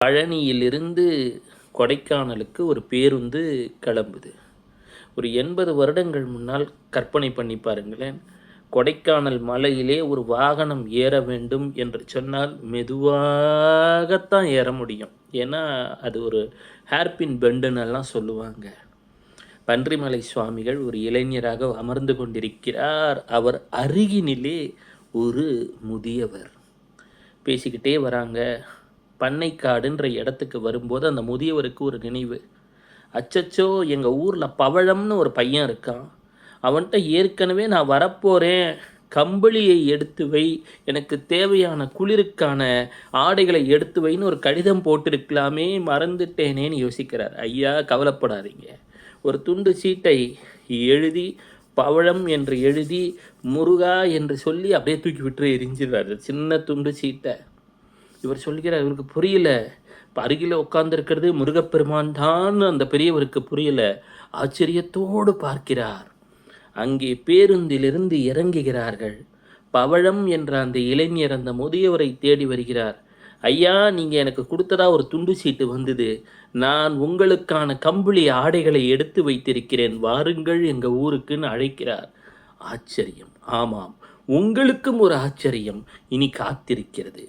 பழனியிலிருந்து கொடைக்கானலுக்கு ஒரு பேருந்து கிளம்புது. ஒரு 80 வருடங்கள் முன்னால் கற்பனை பண்ணி பாருங்களேன். கொடைக்கானல் மலையிலே ஒரு வாகனம் ஏற வேண்டும் என்று சொன்னால் மெதுவாகத்தான் ஏற முடியும். ஏன்னா அது ஒரு ஹேர்பின் பெண்டுன்னெல்லாம் சொல்லுவாங்க. பன்றிமலை சுவாமிகள் ஒரு இளைஞராக அமர்ந்து கொண்டிருக்கிறார். அவர் அருகினிலே ஒரு முதியவர் பேசிக்கிட்டே வராங்க. பண்ணைக்காடுன்ற இடத்துக்கு வரும்போது அந்த முதியவருக்கு ஒரு நினைவு. அச்சச்சோ, எங்கள் ஊரில் பவழம்னு ஒரு பையன் இருக்கான், அவன்கிட்ட ஏற்கனவே நான் வரப்போகிறேன், கம்பளியை எடுத்து வை, எனக்கு தேவையான குளிருக்கான ஆடைகளை எடுத்து வைன்னு ஒரு கடிதம் போட்டிருக்கலாமே, மறந்துட்டேனேன்னு யோசிக்கிறார். ஐயா கவலைப்படாதீங்க, ஒரு துண்டு சீட்டை எழுதி பவழம் என்று எழுதி முருகா என்று சொல்லி அப்படியே தூக்கி விட்டு எரிஞ்சிடுறாரு சின்ன துண்டு சீட்டை. இவர் சொல்கிறார், இவருக்கு புரியல. இப்போ அருகில் உட்கார்ந்துருக்கிறது முருகப்பெருமான் தான். அந்த பெரியவருக்கு புரியல. ஆச்சரியத்தோடு பார்க்கிறார். அங்கே பேருந்திலிருந்து இறங்குகிறார்கள். பவழம் என்ற அந்த இளைஞர் அந்த முதியவரை தேடி வருகிறார். ஐயா, நீங்கள் எனக்கு கொடுத்ததா ஒரு துண்டு சீட்டு வந்தது, நான் உங்களுக்கான கம்பளி ஆடைகளை எடுத்து வைத்திருக்கிறேன், வாருங்கள் எங்கள் ஊருக்குன்னு அழைக்கிறார். ஆச்சரியம். ஆமாம், உங்களுக்கும் ஒரு ஆச்சரியம் இனி காத்திருக்கிறது.